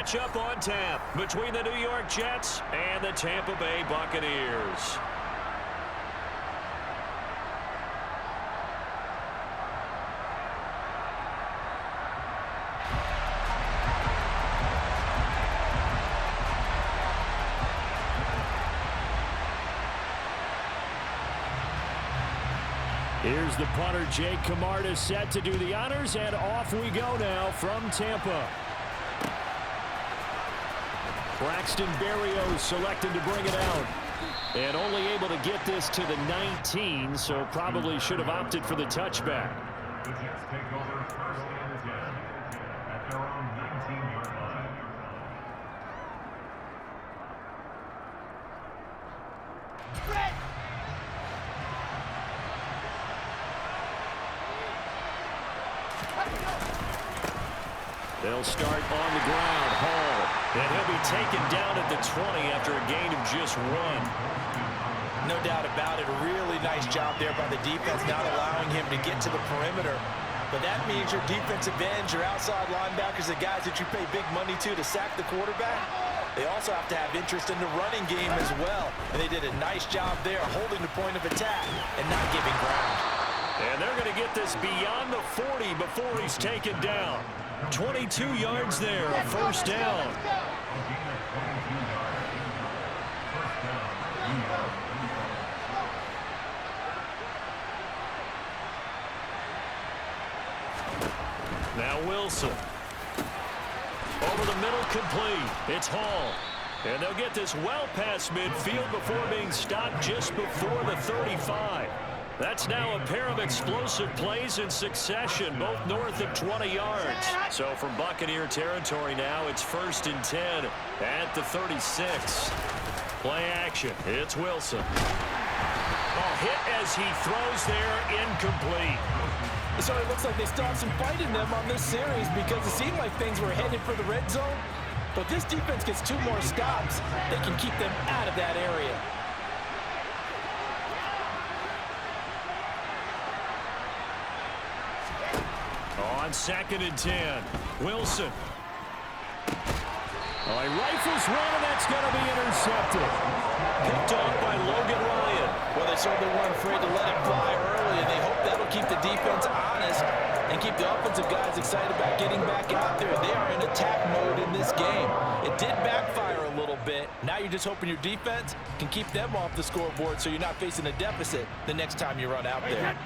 matchup on tap between the New York Jets and the Tampa Bay Buccaneers. Here's the punter, Jake Camarda, set to do the honors, and off we go now from Tampa. Braxton Berrios selected to bring it out. And only able to get this to the 19, so probably should have opted for the touchback. The Jets take over first and 10 at their own 19-yard line. They'll start on the ground. Hall. And he'll be taken down at the 20 after a gain of just 1. No doubt about it. A really nice job there by the defense, not allowing him to get to the perimeter. But that means your defensive ends, your outside linebackers, the guys that you pay big money to sack the quarterback, they also have to have interest in the running game as well. And they did a nice job there holding the point of attack and not giving ground. And they're going to get this beyond the 40 before he's taken down. 22 yards there, a first down. Now Wilson. Over the middle, complete. It's Hall. And they'll get this well past midfield before being stopped just before the 35. That's now a pair of explosive plays in succession, both north of 20 yards. So from Buccaneer territory now, it's 1st and 10 at the 36. Play action. It's Wilson. Hit as he throws there, incomplete. So it looks like they started some fight in them on this series because it seemed like things were headed for the red zone. But this defense gets 2 more stops. They can keep them out of that area. On 2nd and 10, Wilson. He rifles one, and that's going to be intercepted. Picked off by Logan Ryan. Well, they certainly weren't afraid to let it fly early, and they hope that'll keep the defense honest and keep the offensive guys excited about getting back out there. They are in attack mode in this game. It did backfire a little bit. Now you're just hoping your defense can keep them off the scoreboard so you're not facing a deficit the next time you run out there.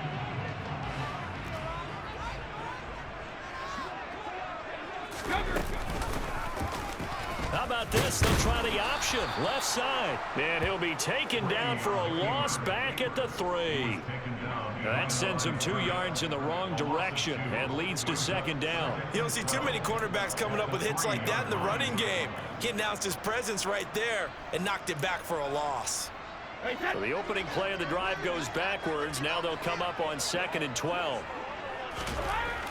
How about this? They'll try the option. Left side. And he'll be taken down for a loss back at the 3. That sends him 2 yards in the wrong direction and leads to 2nd down. You don't see too many cornerbacks coming up with hits like that in the running game. He announced his presence right there and knocked it back for a loss. So the opening play of the drive goes backwards. Now they'll come up on 2nd and 12.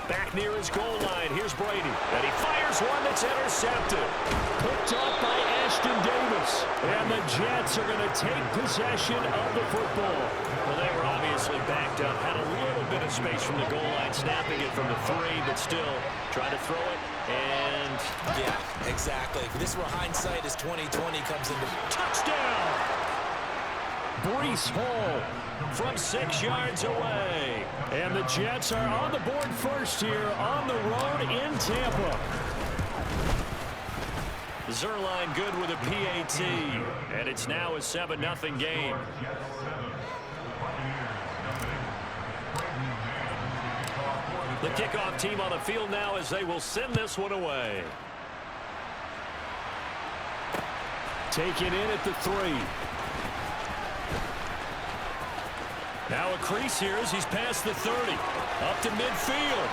Back near his goal line. Here's Brady. And he fires one that's intercepted. Picked off by Ashton Davis. And the Jets are going to take possession of the football. Well, they were obviously backed up. Had a little bit of space from the goal line, snapping it from the 3, but still trying to throw it. And yeah, exactly. This is where hindsight is 20/20 comes into touchdown. Breece Hall from 6 yards away. And the Jets are on the board first here on the road in Tampa. Zuerlein good with a PAT. And it's now a 7-0 game. The kickoff team on the field now as they will send this one away. Taken in at the 3. Now a crease here as he's past the 30. Up to midfield.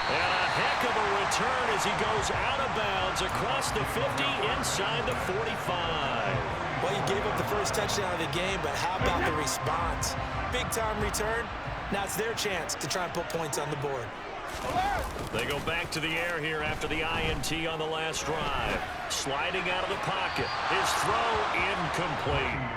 And a heck of a return as he goes out of bounds across the 50 inside the 45. Well, you gave up the first touchdown of the game, but how about the response? Big-time return. Now it's their chance to try and put points on the board. They go back to the air here after the INT on the last drive. Sliding out of the pocket. His throw incomplete.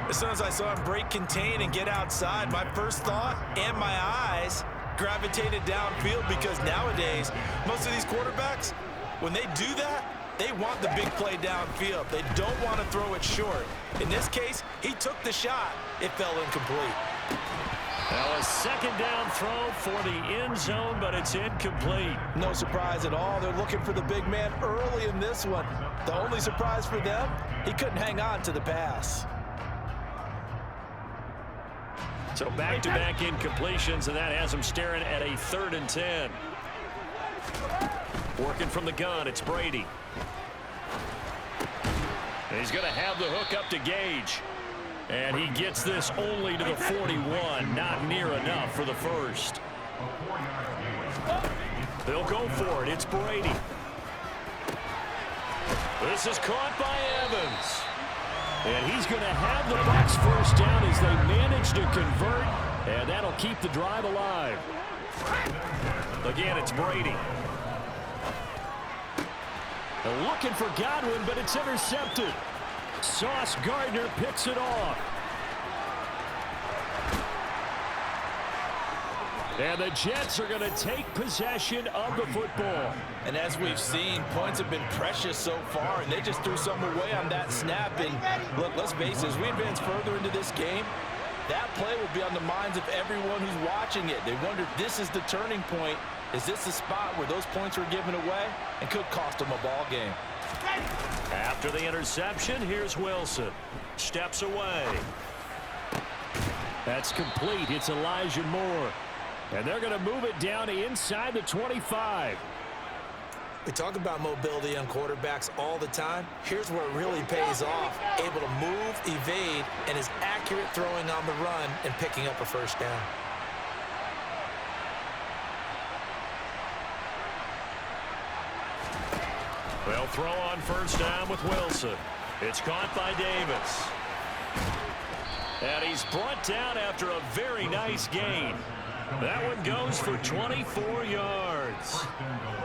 As soon as I saw him break contain and get outside, my first thought and my eyes gravitated downfield because nowadays, most of these quarterbacks, When they do that, they want the big play downfield. They don't want to throw it short. In this case, he took the shot. It fell incomplete. Now a second down throw for the end zone, but it's incomplete. No surprise at all. They're looking for the big man early in this one. The only surprise for them, he couldn't hang on to the pass. So back-to-back incompletions, and that has him staring at a 3rd and 10. Working from the gun, it's Brady. And he's going to have the hook up to Gage. And he gets this only to the 41. Not near enough for the first. They'll go for it. It's Brady. This is caught by Evans. And he's going to have the Bucs first down as they manage to convert. And that'll keep the drive alive. Again, it's Brady. They're looking for Godwin, but it's intercepted. Sauce Gardner picks it off. And the Jets are going to take possession of the football. And as we've seen, points have been precious so far, and they just threw some away on that snap. And look, let's face it, as we advance further into this game, that play will be on the minds of everyone who's watching it. They wonder if this is the turning point. Is this the spot where those points were given away and could cost them a ball game? After the interception, here's Wilson. Steps away. That's complete. It's Elijah Moore. And they're going to move it down to inside the 25. We talk about mobility on quarterbacks all the time. Here's where it really pays off. Able to move, evade, and is accurate throwing on the run and picking up a first down. They'll throw on first down with Wilson. It's caught by Davis. And he's brought down after a very nice gain. That one goes for 24 yards.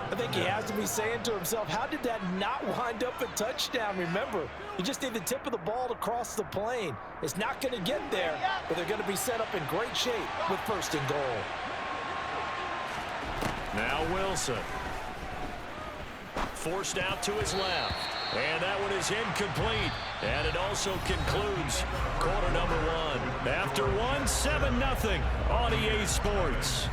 I think he has to be saying to himself, how did that not wind up a touchdown? Remember, you just need the tip of the ball to cross the plane. It's not going to get there, but they're going to be set up in great shape with 1st and goal. Now Wilson. Forced out to his left. And that one is incomplete. And it also concludes quarter number 1. After 1, 7-0 on EA Sports.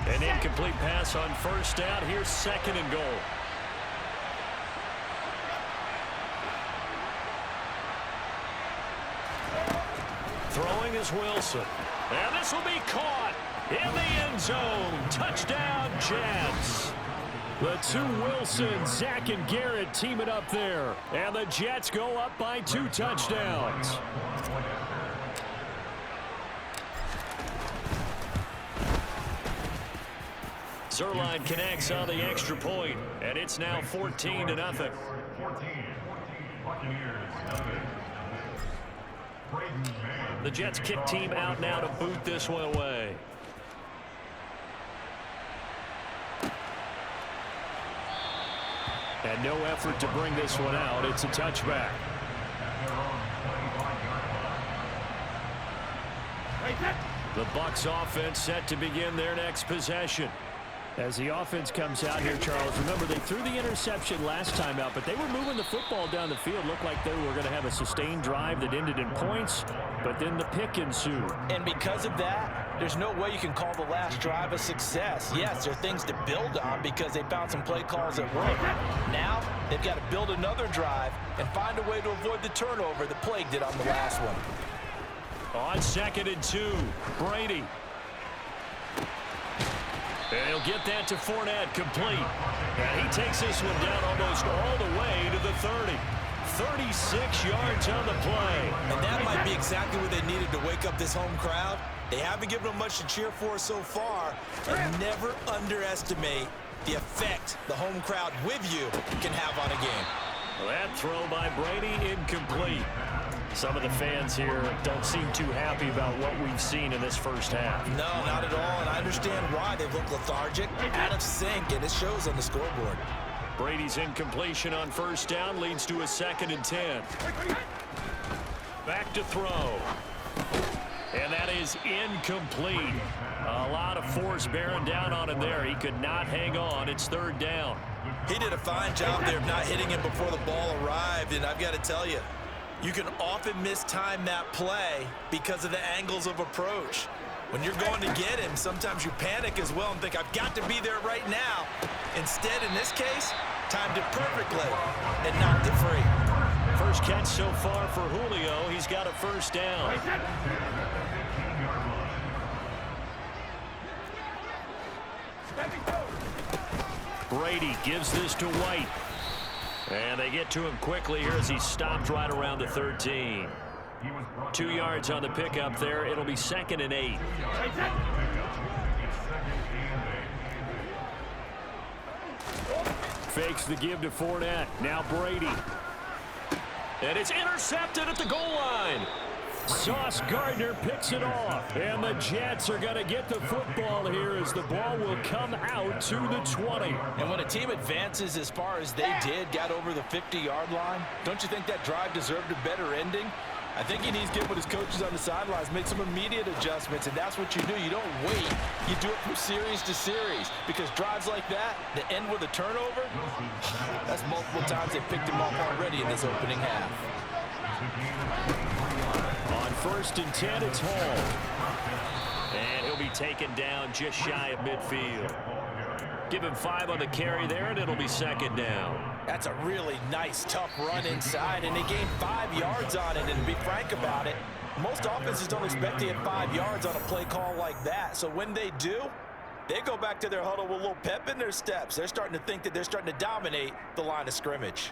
An incomplete pass on first down. Here's 2nd and goal. Throwing is Wilson. And this will be caught in the end zone. Touchdown, Jets. The two Wilson, Zach and Garrett teaming up there. And the Jets go up by 2 touchdowns. Zuerlein connects on the extra point, and it's now 14-0. The Jets kick team out now to boot this one away. And no effort to bring this one out. It's a touchback. The Bucs offense set to begin their next possession. As the offense comes out here, Charles, remember they threw the interception last time out, but they were moving the football down the field. Looked like they were going to have a sustained drive that ended in points, but then the pick ensued. And because of that, there's no way you can call the last drive a success. Yes, there are things to build on because they found some play calls that worked. Now, they've got to build another drive and find a way to avoid the turnover that plagued it on the last one. On 2nd and 2, Brady. And he'll get that to Fournette, complete. And he takes this one down almost all the way to the 30. 36 yards on the play. And that might be exactly what they needed to wake up this home crowd. They haven't given them much to cheer for so far. And never underestimate the effect the home crowd with you can have on a game. Well, that throw by Brady incomplete. Some of the fans here don't seem too happy about what we've seen in this first half. No, not at all, and I understand why. They look lethargic, out of sync, and it shows on the scoreboard. Brady's incompletion on first down leads to a 2nd and 10. Back to throw. And that is incomplete. A lot of force bearing down on him there. He could not hang on. It's 3rd down. He did a fine job there of not hitting him before the ball arrived, and I've got to tell you, you can often mistime that play because of the angles of approach. When you're going to get him, sometimes you panic as well and think, I've got to be there right now. Instead, in this case, timed it perfectly and knocked it free. First catch so far for Julio. He's got a 1st down. Brady gives this to White. And they get to him quickly here as he stopped right around the 13. 2 yards on the pickup there. It'll be 2nd and 8. Fakes the give to Fournette. Now Brady. And it's intercepted at the goal line. Sauce Gardner picks it off. And the Jets are going to get the football here as the ball will come out to the 20. And when a team advances as far as they did, got over the 50-yard line, don't you think that drive deserved a better ending? I think he needs to get with his coaches on the sidelines, make some immediate adjustments, and that's what you do. You don't wait. You do it from series to series, because drives like that end with a turnover, that's multiple times they picked him off already in this opening half. On 1st and 10, it's Hall. And he'll be taken down just shy of midfield. Give him 5 on the carry there, and it'll be 2nd down. That's a really nice, tough run inside, and they gained 5 yards on it. And to be frank about it, most offenses don't expect to get 5 yards on a play call like that. So when they do, they go back to their huddle with a little pep in their steps. They're starting to think that they're starting to dominate the line of scrimmage.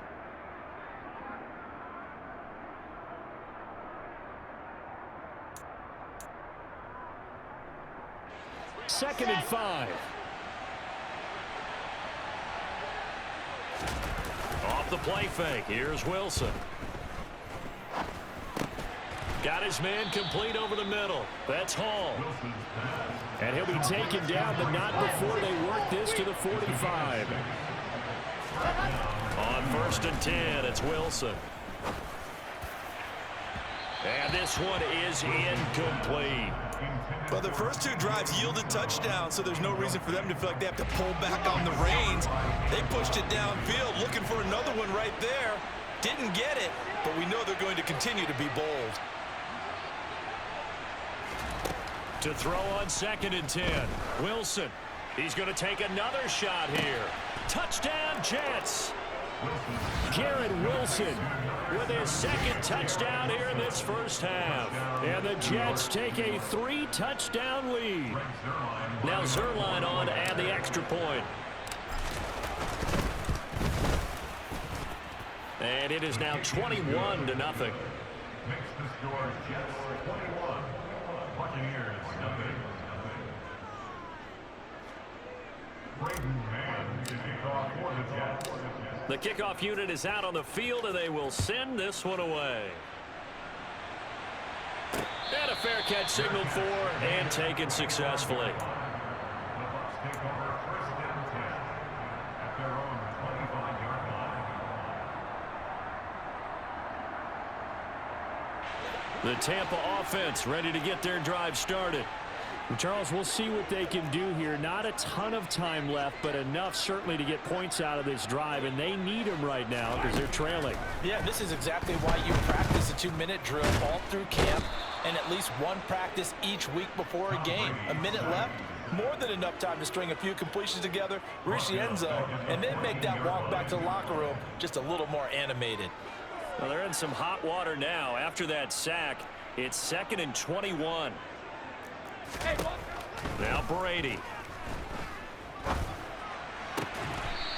Second and 5. Off the play fake. Here's Wilson. Got his man complete over the middle. That's Hall. And he'll be taken down, but not before they work this to the 45. On 1st and 10, it's Wilson. And this one is incomplete. Well, the first 2 drives yielded touchdowns, so there's no reason for them to feel like they have to pull back on the reins. They pushed it downfield, looking for another one right there. Didn't get it, but we know they're going to continue to be bold. To throw on 2nd and 10, Wilson. He's going to take another shot here. Touchdown, Jets. Garrett Wilson with his 2nd touchdown here in this first half. And the Jets take a 3-touchdown lead. Now Zuerlein on and the extra point. And it is now 21-0. Makes the score Jets 21, Buccaneers nothing. Braden Mann is kickoff for the Jets. The kickoff unit is out on the field, and they will send this one away. And a fair catch signaled for and taken successfully. The Bucs take over 1st and 10 at their own 25-yard line. The Tampa offense ready to get their drive started. Charles, we'll see what they can do here. Not a ton of time left, but enough certainly to get points out of this drive, and they need them right now because they're trailing. Yeah, this is exactly why you practice a 2-minute drill all through camp and at least one practice each week before a game. A minute left, more than enough time to string a few completions together, reach the end zone, and then make that walk back to the locker room just a little more animated. Well, they're in some hot water now. After that sack, it's 2nd and 21. Now Brady.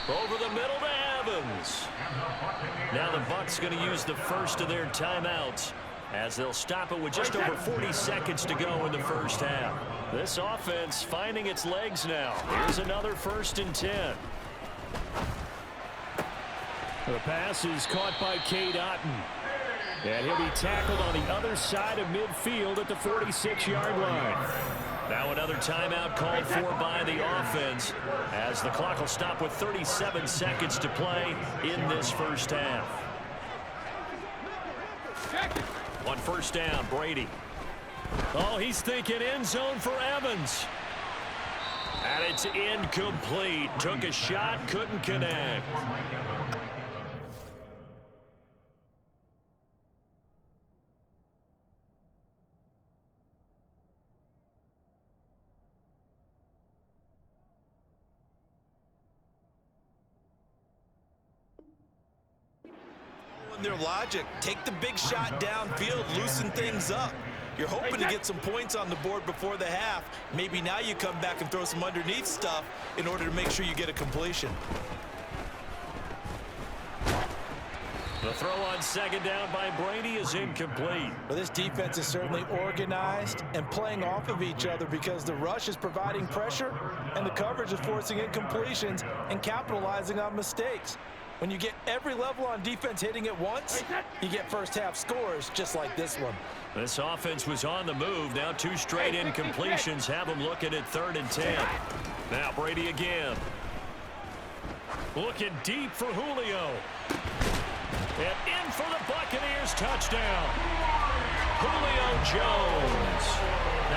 Over the middle to Evans. Now the Bucs going to use the first of their timeouts as they'll stop it with just over 40 seconds to go in the first half. This offense finding its legs now. Here's another 1st and 10. The pass is caught by Cade Otton. And he'll be tackled on the other side of midfield at the 46-yard line. Now another timeout called for by the offense as the clock will stop with 37 seconds to play in this first half. On first down, Brady. Oh, he's thinking end zone for Evans. And it's incomplete. Took a shot, couldn't connect. Their logic, take the big shot downfield, loosen things up. You're hoping to get some points on the board before the half. Maybe now you come back and throw some underneath stuff in order to make sure you get a completion. The throw on second down by Brady is incomplete. Well, this defense is certainly organized and playing off of each other because the rush is providing pressure and the coverage is forcing incompletions and capitalizing on mistakes. When you get every level on defense hitting at once, you get first half scores just like this one. This offense was on the move. Now two straight incompletions have them looking at 3rd and 10. Now Brady again. Looking deep for Julio. And in for the Buccaneers touchdown. Julio Jones.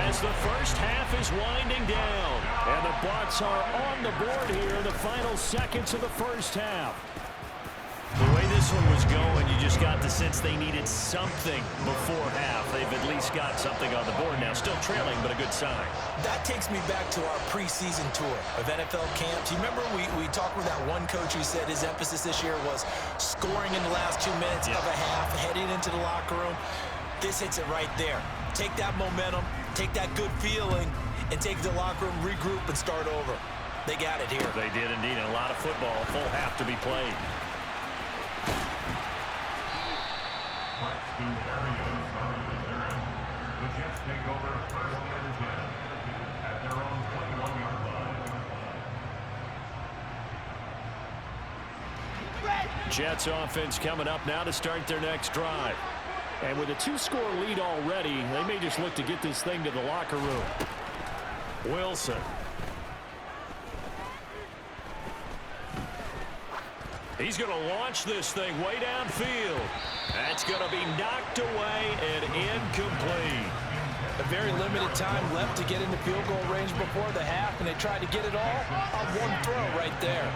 As the first half is winding down. And the Bucs are on the board here in the final seconds of the first half. The way this one was going, you just got the sense they needed something before half. They've at least got something on the board now. Still trailing, but a good sign. That takes me back to our preseason tour of NFL camps. You remember we talked with that one coach who said his emphasis this year was scoring in the last 2 minutes of a half, heading into the locker room. This hits it right there. Take that momentum, take that good feeling, and take the locker room, regroup, and start over. They got it here. They did indeed. And a lot of football, a full half to be played. The Jets take over 1st and 10 at their own 21-yard line. Jets offense coming up now to start their next drive. And with a 2-score lead already, they may just look to get this thing to the locker room. Wilson. He's going to launch this thing way downfield. That's going to be knocked away and incomplete. A very limited time left to get into field goal range before the half, and they tried to get it all on one throw right there.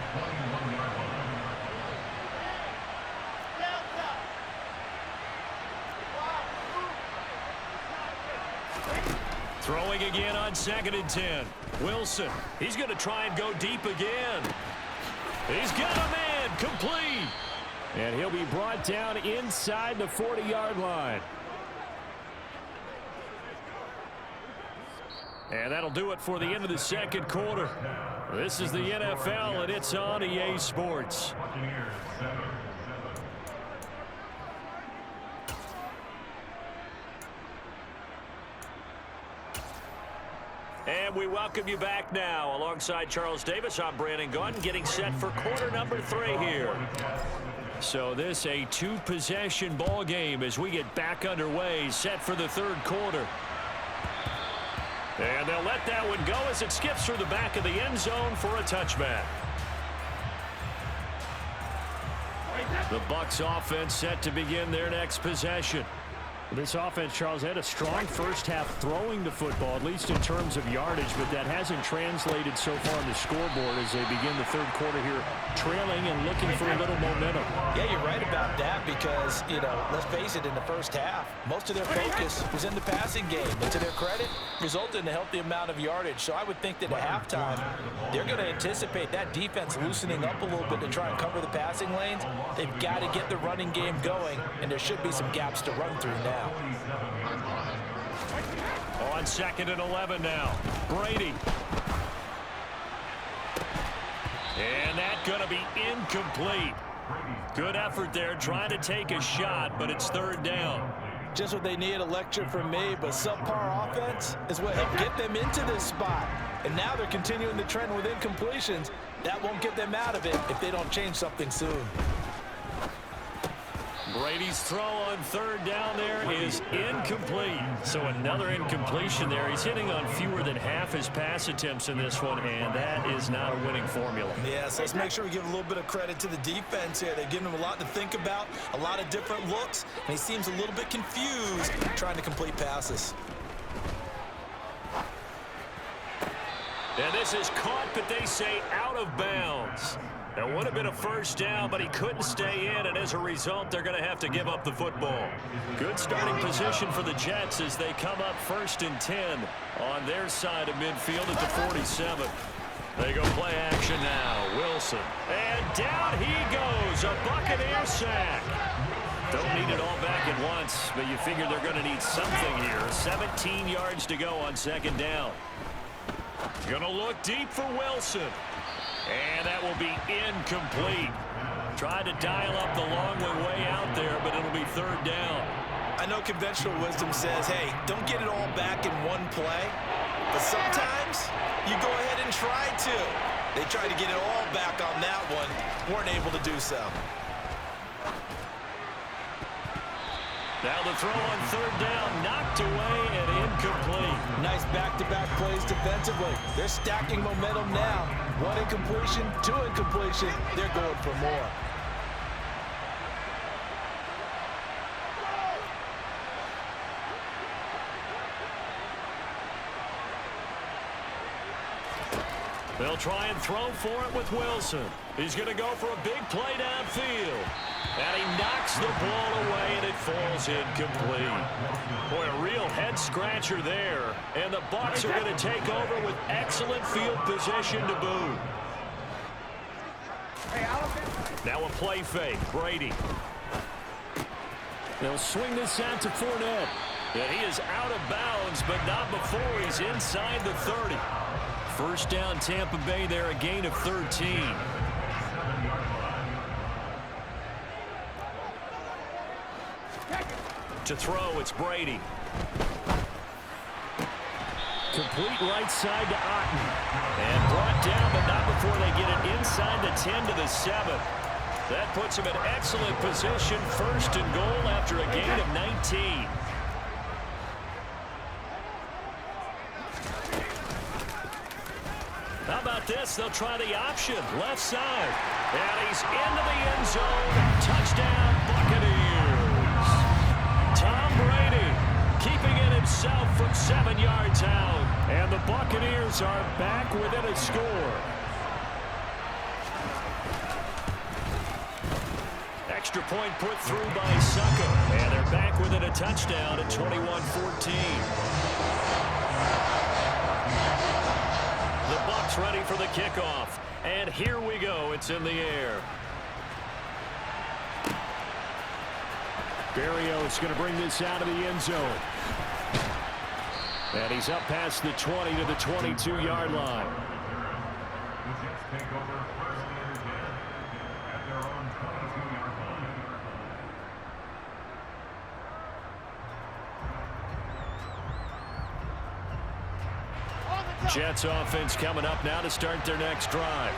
Throwing again on 2nd and 10. Wilson. He's going to try and go deep again. He's got a man. Complete. And he'll be brought down inside the 40-yard line. And that'll do it for the end of the second quarter. This is the NFL, and it's on EA Sports. And we welcome you back now. Alongside Charles Davis, I'm Brandon Gaudin, getting set for quarter number 3 here. So this a 2-possession ball game as we get back underway, set for the 3rd quarter. And they'll let that one go as it skips through the back of the end zone for a touchback. The Bucs offense set to begin their next possession. This offense, Charles, had a strong first half throwing the football, at least in terms of yardage, but that hasn't translated so far on the scoreboard as they begin the 3rd quarter here, trailing and looking for a little momentum. Yeah, you're right about that because, let's face it, in the first half, most of their focus was in the passing game. And to their credit, resulted in a healthy amount of yardage. So I would think that at halftime, they're going to anticipate that defense loosening up a little bit to try and cover the passing lanes. They've got to get the running game going, and there should be some gaps to run through now. On 2nd and 11 now. Brady. And that's going to be incomplete. Good effort there trying to take a shot, but it's 3rd down. Just what they need, a lecture from me, but subpar offense is what helped get them into this spot. And now they're continuing the trend with incompletions. That won't get them out of it if they don't change something soon. Brady's throw on third down there is incomplete. So another incompletion there. He's hitting on fewer than half his pass attempts in this one, and that is not a winning formula. Yeah, so let's make sure we give a little bit of credit to the defense here. They've given him a lot to think about, a lot of different looks, and he seems a little bit confused trying to complete passes. And this is caught, but they say out of bounds. That would have been a first down, but he couldn't stay in, and as a result, they're going to have to give up the football. Good starting position for the Jets as they come up 1st and 10 on their side of midfield at the 47. They go play action now. Wilson. And down he goes. A Buccaneer sack. Don't need it all back at once, but you figure they're going to need something here. 17 yards to go on 2nd down. Going to look deep for Wilson. And that will be incomplete. Tried to dial up the long way out there, but it'll be 3rd down. I know conventional wisdom says, hey, don't get it all back in one play. But sometimes you go ahead and try to. They tried to get it all back on that one. Weren't able to do so. Now the throw on 3rd down, knocked away and incomplete. Nice back-to-back plays defensively. They're stacking momentum now. 1 incompletion, 2 incompletion. They're going for more. They'll try and throw for it with Wilson. He's going to go for a big play downfield. And he knocks the ball away, and it falls incomplete. Boy, a real head-scratcher there. And the Bucs are going to take over with excellent field position to boot. Now a play fake. Brady. They'll swing this out to Fournette. And he is out of bounds, but not before he's inside the 30. First down, Tampa Bay there, a gain of 13. To throw, it's Brady. Complete right side to Otten. And brought down, but not before they get it inside the 10 to the 7. That puts him in excellent position, 1st and goal after a gain of 19. How about this? They'll try the option, left side. And he's into the end zone. Touchdown, Buccaneers. Tom Brady keeping it himself from 7 yards out. And the Buccaneers are back within a score. Extra point put through by Sucker. And they're back within a touchdown at 21-14. The Bucs ready for the kickoff. And here we go. It's in the air. Berrios going to bring this out of the end zone. And he's up past the 20 to the 22-yard line. The Jets take over 1st and 10 at their own 22-yard line. Jets offense coming up now to start their next drive.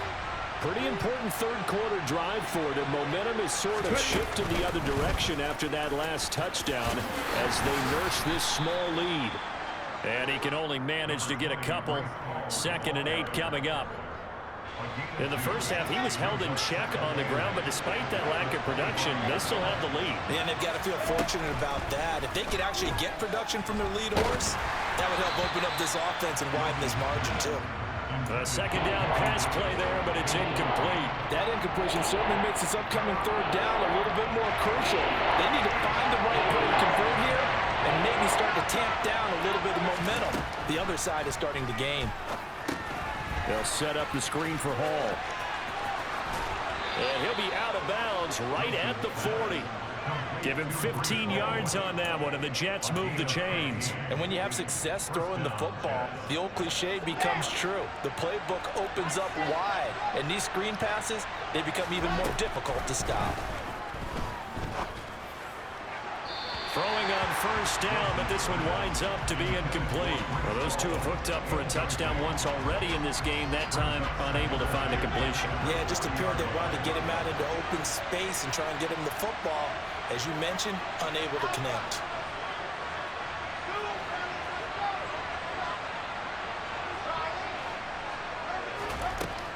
Pretty important 3rd quarter drive for them. Momentum is sort of shifted the other direction after that last touchdown as they nurse this small lead. And he can only manage to get a couple. 2nd and 8 coming up. In the first half, he was held in check on the ground, but despite that lack of production, they still have the lead. And they've got to feel fortunate about that. If they could actually get production from their lead horse, that would help open up this offense and widen this margin, too. A 2nd down pass play there, but it's incomplete. That incompletion certainly makes this upcoming 3rd down a little bit more crucial. They need to find the right play to convert here and maybe start to tamp down a little bit of momentum. The other side is starting to gain. They'll set up the screen for Hall. And he'll be out of bounds right at the 40. Give him 15 yards on that one, and the Jets move the chains. And when you have success throwing the football, the old cliche becomes true. The playbook opens up wide, and these screen passes, they become even more difficult to stop. Throwing on 1st down, but this one winds up to be incomplete. Well, those two have hooked up for a touchdown once already in this game, that time unable to find a completion. Yeah, just appeared they wanted to get him out into open space and try and get him the football. As you mentioned, unable to connect.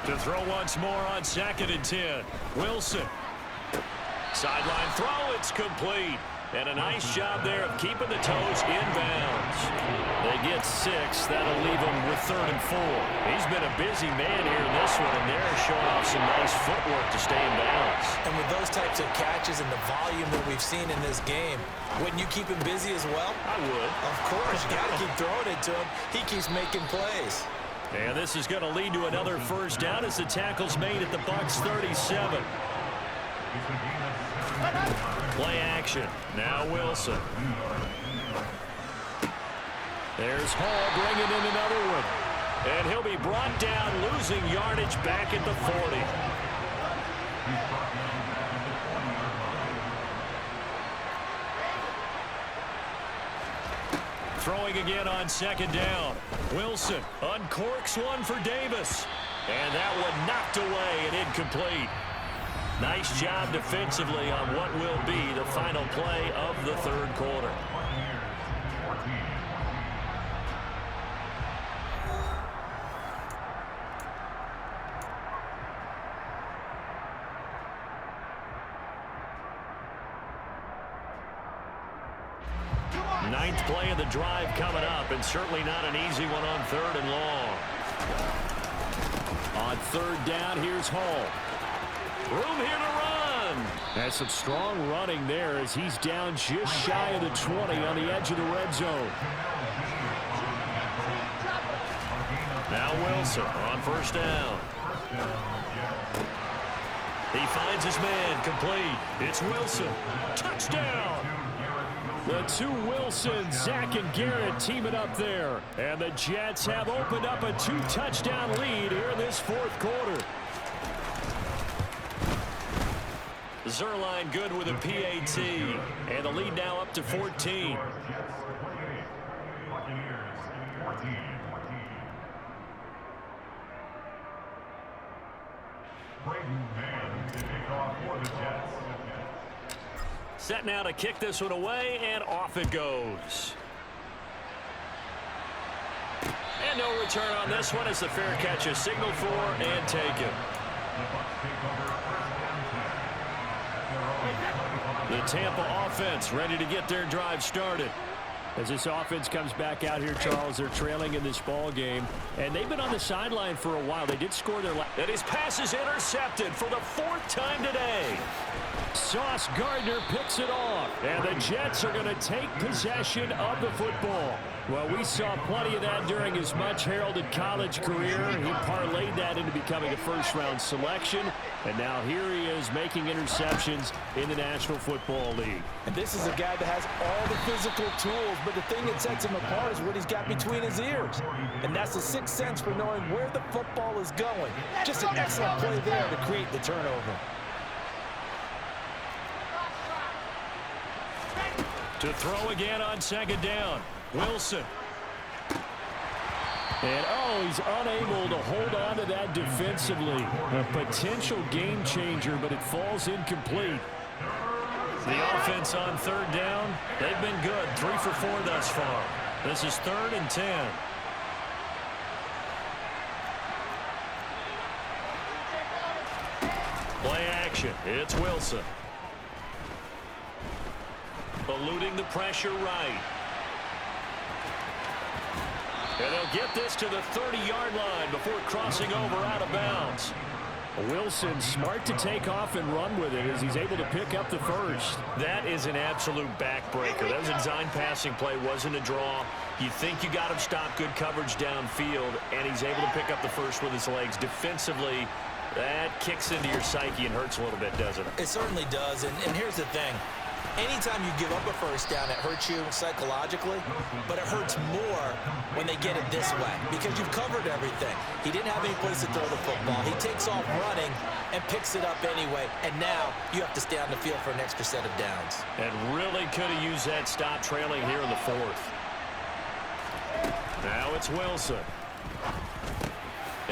To throw once more on 2nd and 10. Wilson. Sideline throw, it's complete. And a nice job there of keeping the toes in bounds. They get 6. That'll leave them with 3rd and 4. He's been a busy man here in this one, and they're showing off some nice footwork to stay in bounds. And with those types of catches and the volume that we've seen in this game, wouldn't you keep him busy as well? I would. Of course. You got to keep throwing it to him. He keeps making plays. And this is going to lead to another first down as the tackle's made at the Bucs 37. Play action. Now Wilson. There's Hall bringing in another one. And he'll be brought down, losing yardage back at the 40. Throwing again on 2nd down. Wilson uncorks one for Davis. And that one knocked away and incomplete. Nice job defensively on what will be the final play of the 3rd quarter. Ninth play of the drive coming up, and certainly not an easy one on 3rd and long. On 3rd down, here's Hall. Room here to run. That's some strong running there as he's down just shy of the 20 on the edge of the red zone. Now Wilson on 1st down. He finds his man, complete. It's Wilson. Touchdown. The two Wilsons, Zach and Garrett, teaming up there. And the Jets have opened up a 2-touchdown lead here in this 4th quarter. Zuerlein good with a PAT. And the lead now up to 14. Set now to kick this one away, and off it goes. And no return on this one as the fair catch is signaled for and taken. The Tampa offense ready to get their drive started. As this offense comes back out here, Charles, they're trailing in this ball game, and they've been on the sideline for a while. They did score their last. And his pass is intercepted for the 4th time today. Sauce Gardner picks it off, and the Jets are going to take possession of the football. Well, we saw plenty of that during his much-heralded college career. He parlayed that into becoming a first-round selection, and now here he is making interceptions in the National Football League. And this is a guy that has all the physical tools, but the thing that sets him apart is what he's got between his ears. And that's the sixth sense for knowing where the football is going. Just an excellent play there to create the turnover. To throw again on 2nd down. Wilson. And, he's unable to hold on to that defensively. A potential game changer, but it falls incomplete. The offense on 3rd down, they've been good. 3 for 4 thus far. This is 3rd and 10. Play action. It's Wilson. Eluding the pressure right. And they'll get this to the 30-yard line before crossing over out of bounds. Wilson smart to take off and run with it as he's able to pick up the first. That is an absolute backbreaker. That was a design passing play, wasn't a draw. You think you got him stopped, good coverage downfield, and he's able to pick up the first with his legs. Defensively, that kicks into your psyche and hurts a little bit, doesn't it? It certainly does, and here's the thing. Anytime you give up a first down, it hurts you psychologically, but it hurts more when they get it this way because you've covered everything. He didn't have any place to throw the football. He takes off running and picks it up anyway, and now you have to stay on the field for an extra set of downs. And really could have used that stop trailing here in the 4th. Now it's Wilson.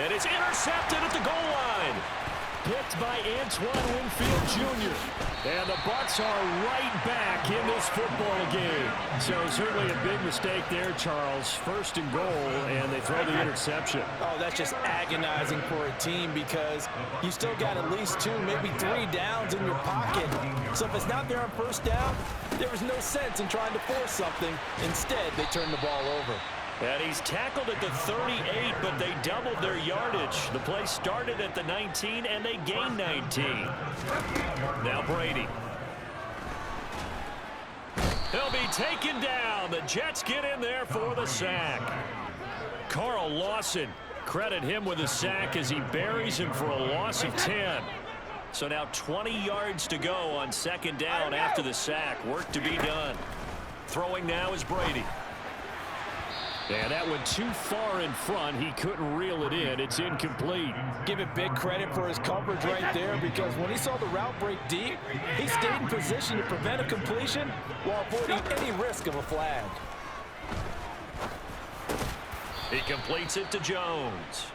And it's intercepted at the goal line. picked by Antoine Winfield Jr. And the Bucs are right back in this football game. So certainly a big mistake there, Charles. First and goal, and they throw the interception. Oh, that's just agonizing for a team because you still got at least 2, maybe 3 downs in your pocket. So if it's not there on first down, there was no sense in trying to force something. Instead, they turn the ball over. And he's tackled at the 38, but they doubled their yardage. The play started at the 19, and they gained 19. Now Brady. He'll be taken down. The Jets get in there for the sack. Carl Lawson, credit him with a sack as he buries him for a loss of 10. So now 20 yards to go on second down after the sack. Work to be done. Throwing now is Brady. And that went too far in front. He couldn't reel it in. It's incomplete. Give it big credit for his coverage right there because when he saw the route break deep, he stayed in position to prevent a completion while avoiding any risk of a flag. He completes it to Jones.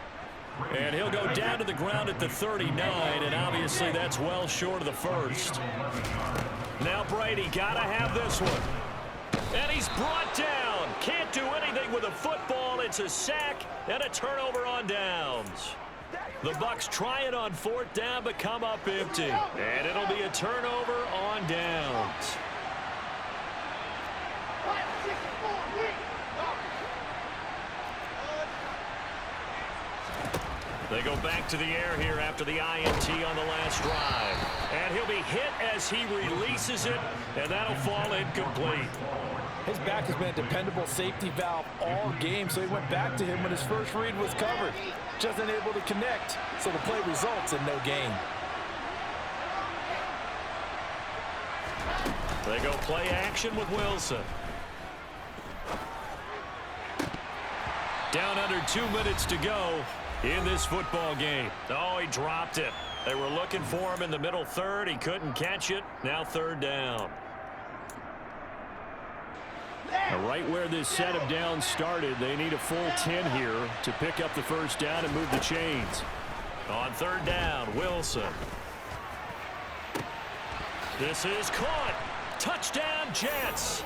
And he'll go down to the ground at the 39, and obviously that's well short of the first. Now Brady got to have this one. And he's brought down. Can't do anything with a football. It's a sack and a turnover on downs. The Bucs try it on fourth down, but come up empty. And it'll be a turnover on downs. They go back to the air here after the INT on the last drive. And he'll be hit as he releases it, and that'll fall incomplete. His back has been a dependable safety valve all game, so he went back to him when his first read was covered. Just unable to connect, so the play results in no gain. They go play action with Wilson. Down under 2 minutes to go in this football game. Oh, he dropped it. They were looking for him in the middle third. He couldn't catch it. Now third down. Right where this set of downs started, they need a full 10 here to pick up the first down and move the chains. On third down, Wilson. This is caught. Touchdown, Jets.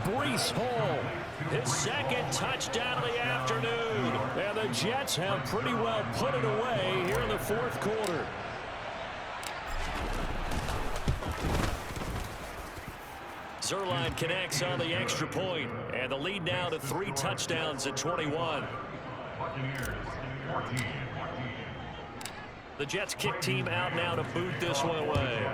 Breece Hall, His second touchdown of the afternoon. and the Jets have pretty well put it away here in the fourth quarter. Zuerlein connects on the extra point, and the lead now to 3 touchdowns at 21. The Jets kick team out now to boot this one away.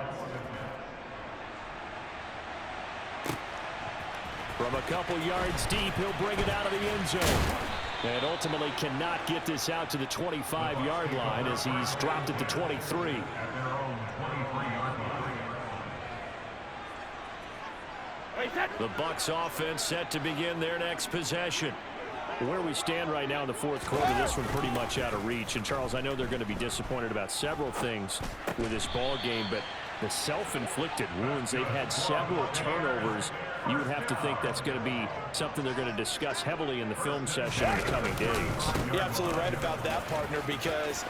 From a couple yards deep, he'll bring it out of the end zone. And ultimately cannot get this out to the 25-yard line as he's dropped at the 23. The Bucs offense set to begin their next possession. Where we stand right now in the fourth quarter, this one pretty much out of reach. And, Charles, I know they're going to be disappointed about several things with this ball game, but the self-inflicted wounds, they've had several turnovers. You would have to think that's going to be something they're going to discuss heavily in the film session in the coming days. You're absolutely right about that, partner, because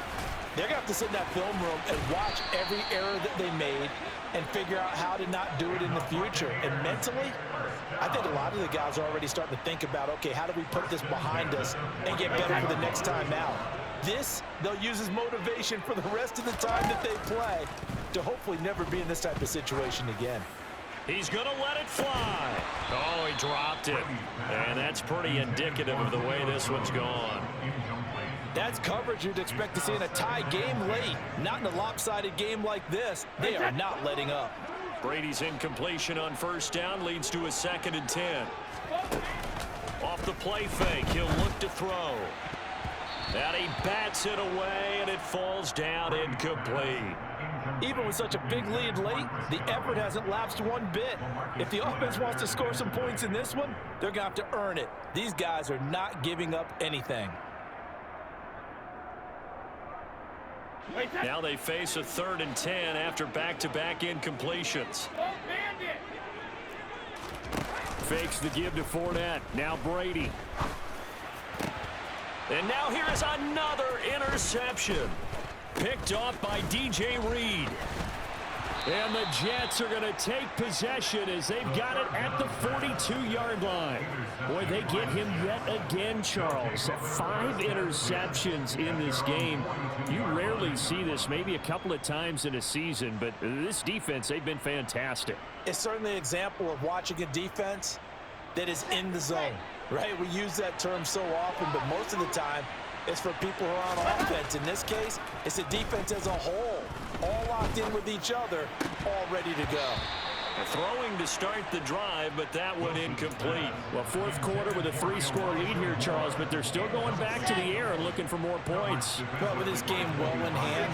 they're going to have to sit in that film room and watch every error that they made and figure out how to not do it in the future. And mentally, I think a lot of the guys are already starting to think about, okay, how do we put this behind us and get better for the next time out? This, they'll use as motivation for the rest of the time that they play to hopefully never be in this type of situation again. He's going to let it fly. Oh, he dropped it. And that's pretty indicative of the way this one's gone. That's coverage you'd expect to see in a tie game late. Not in a lopsided game like this. They are not letting up. Brady's incompletion on first down leads to a 2nd and 10. Off the play fake, he'll look to throw. And he bats it away, and it falls down incomplete. Even with such a big lead late, the effort hasn't lapsed one bit. If the offense wants to score some points in this one, they're going to have to earn it. These guys are not giving up anything. Now they face a 3rd and 10 after back-to-back incompletions. Fakes the give to Fournette. Now Brady. And now here is another interception. picked off by DJ Reed. And the Jets are going to take possession as they've got it at the 42-yard line. Boy, they get him yet again, Charles. 5 interceptions in this game. You rarely see this, maybe a couple of times in a season, but this defense, they've been fantastic. It's certainly an example of watching a defense that is in the zone, right? We use that term so often, but most of the time, it's for people who are on offense. In this case, it's a defense as a whole, all locked in with each other, all ready to go. Throwing to start the drive, but that one incomplete. Well, fourth quarter with a 3-score lead here, Charles, but they're still going back to the air and looking for more points. Well, with this game well in hand,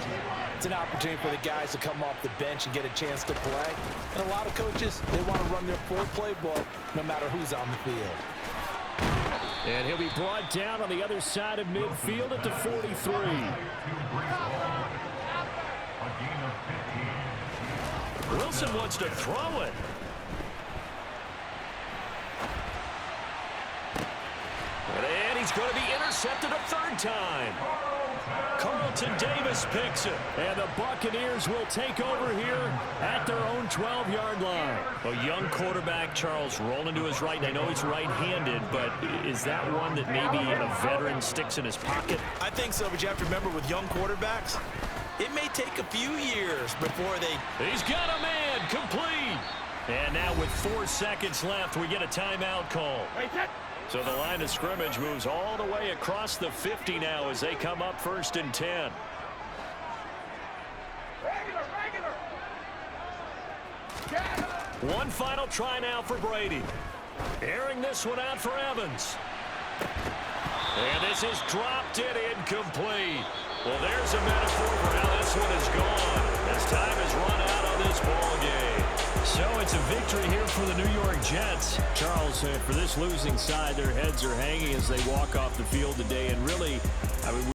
it's an opportunity for the guys to come off the bench and get a chance to play. And a lot of coaches, they want to run their full playbook no matter who's on the field. And he'll be brought down on the other side of midfield at the 43. Wilson wants to throw it. And he's going to be intercepted a third time. Carlton Davis picks it. And the Buccaneers will take over here at their own 12-yard line. A young quarterback, Charles, rolling to his right. And I know he's right-handed, but is that one that maybe a veteran sticks in his pocket? I think so, but you have to remember with young quarterbacks, it may take a few years before they... He's got a man, complete. And now with 4 seconds left, we get a timeout call. So the line of scrimmage moves all the way across the 50 now as they come up 1st and 10. One final try now for Brady. Airing this one out for Evans. And this is dropped in incomplete. Well, there's a metaphor for how this one is gone as time has run out on this ball game. So it's a victory here for the New York Jets. Charles, for this losing side, their heads are hanging as they walk off the field today. And really, I mean,